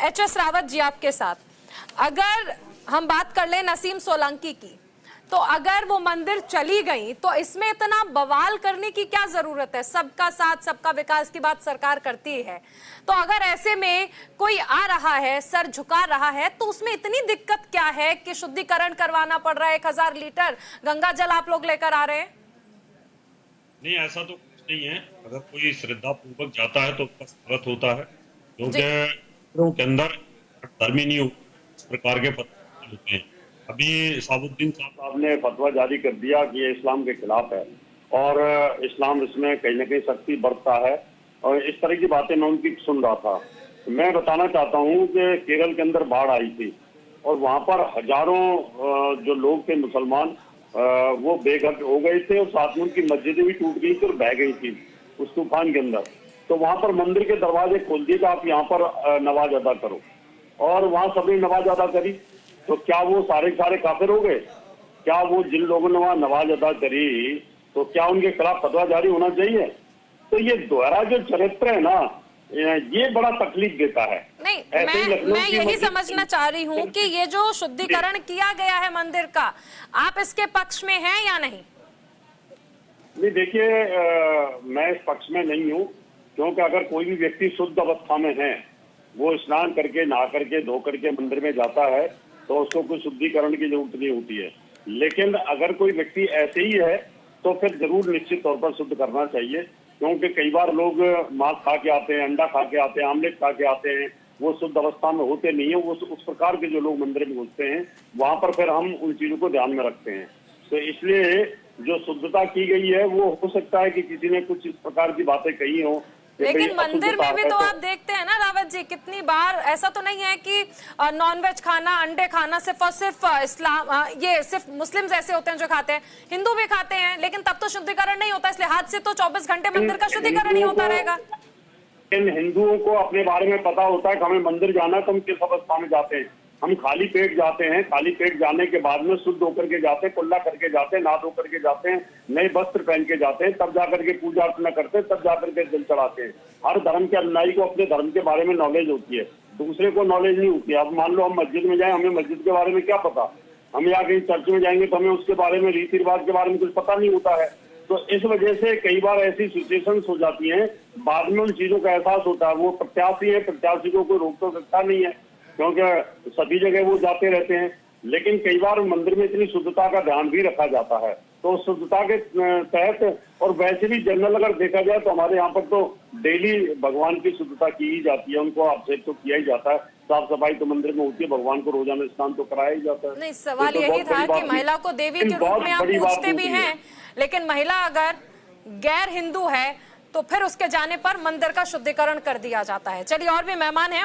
HS. Rawat ji आपके साथ, अगर हम बात कर लें नसीम सोलंकी की, तो अगर वो मंदिर चली गई तो इसमें इतना बवाल करने की क्या जरूरत है? सबका साथ सबका विकास की बात सरकार करती है, तो अगर ऐसे में कोई आ रहा है, सर झुका रहा है, तो उसमें इतनी दिक्कत क्या है कि शुद्धिकरण करवाना पड़ रहा है? 1000 लीटर गंगा जल आप लोग लेकर आ रहे हैं। नहीं, ऐसा तो कुछ नहीं है। अगर कोई श्रद्धा पूर्वक जाता है तो उसका स्वागत होता है, क्योंकि मंदिरों के अंदर धर्मी नहीं होते, इस प्रकार के फतवे होते हैं। अभी साबुद्दीन साहब ने फतवा जारी कर दिया कि ये इस्लाम के खिलाफ है और इस्लाम इसमें कहीं ना कहीं सख्ती बरतता है, और इस तरह की बातें मैं उनकी सुन रहा था। मैं बताना चाहता हूँ कि केरल के अंदर बाढ़ आई थी और वहां पर हजारों जो लोग थे मुसलमान, वो बेघर हो गए थे और साथ में उनकी मस्जिदें भी टूट गई थी और बह गई थी उस तूफान के अंदर। तो वहां पर मंदिर के दरवाजे खोल दिए कि आप यहाँ पर नमाज अदा करो, और वहां सभी नमाज अदा करी। तो क्या वो सारे काफिर हो गए? क्या वो जिन लोगों ने वहां नमाज अदा करी तो क्या उनके खिलाफ फतवा जारी होना चाहिए? तो ये दोहरा जो चरित्र है ना, ये बड़ा तकलीफ देता है। नहीं, मैं यही समझना चाह रही हूँ कि ये जो शुद्धिकरण किया गया है मंदिर का, आप इसके पक्ष में हैं या नहीं? नहीं, देखिए, मैं इस पक्ष में नहीं हूँ, क्योंकि अगर कोई भी व्यक्ति शुद्ध अवस्था में है, वो स्नान करके, नहा करके, धो करके मंदिर में जाता है, तो उसको कोई शुद्धिकरण की जरूरत नहीं होती है। लेकिन अगर कोई व्यक्ति ऐसे ही है तो फिर जरूर निश्चित तौर पर शुद्ध करना चाहिए, क्योंकि कई बार लोग मांस खा के आते हैं, अंडा खा के आते हैं, आमलेट खा के आते हैं, वो शुद्ध अवस्था में होते नहीं है। वो उस प्रकार के जो लोग मंदिर में घुसते हैं, वहां पर फिर हम उन चीजों को ध्यान में रखते हैं। तो इसलिए जो शुद्धता की गई है, वो हो सकता है कि किसी ने कुछ इस प्रकार की बातें कही हो, लेकिन मंदिर में भी तो आप देखते हैं ना रावत जी, कितनी बार ऐसा तो नहीं है कि नॉनवेज खाना, अंडे खाना सिर्फ और सिर्फ इस्लाम, ये सिर्फ मुस्लिम्स ऐसे होते हैं जो खाते हैं, हिंदू भी खाते हैं, लेकिन तब तो शुद्धिकरण नहीं होता, इसलिए हाथ से तो 24 घंटे मंदिर का शुद्धिकरण ही होता रहेगा। इन हिंदुओं को अपने बारे में पता होता है कि हमें मंदिर जाना है तो हम किस अवस्था में जाते हैं। हम खाली पेट जाते हैं, खाली पेट जाने के बाद में शुद्ध होकर के जाते हैं, कुल्ला करके जाते हैं, नहा धो करके जाते हैं, नए वस्त्र पहन के जाते हैं, तब जाकर के पूजा अर्चना करते हैं, तब जाकर के जल चढ़ाते हैं। हर धर्म के अनुयायी को अपने धर्म के बारे में नॉलेज होती है, दूसरे को नॉलेज नहीं होती है। अब मान लो हम मस्जिद में जाए, हमें मस्जिद के बारे में क्या पता? हम यहाँ कहीं चर्च में जाएंगे तो हमें उसके बारे में, रीति रिवाज के बारे में कुछ पता नहीं होता है। तो इस वजह से कई बार ऐसी सिचुएशंस हो जाती हैं, बाद में उन चीजों का एहसास होता है। वो प्रत्याशी है, प्रत्याशी को कोई रोक तो सकता नहीं है, क्योंकि सभी जगह वो जाते रहते हैं। लेकिन कई बार मंदिर में इतनी शुद्धता का ध्यान भी रखा जाता है, तो शुद्धता के तहत, और वैसे भी जनरल अगर देखा जाए तो हमारे यहाँ पर तो डेली भगवान की शुद्धता की ही जाती है, उनको अभिषेक तो किया ही जाता है, साफ सफाई तो मंदिर में होती है, भगवान को रोजाना स्नान तो कराया ही जाता है। नहीं, सवाल यही था कि महिला को देवी के रूप में आप पूजते भी हैं, लेकिन महिला अगर गैर हिंदू है तो फिर उसके जाने पर मंदिर का शुद्धिकरण कर दिया जाता है। चलिए, और भी मेहमान हैं,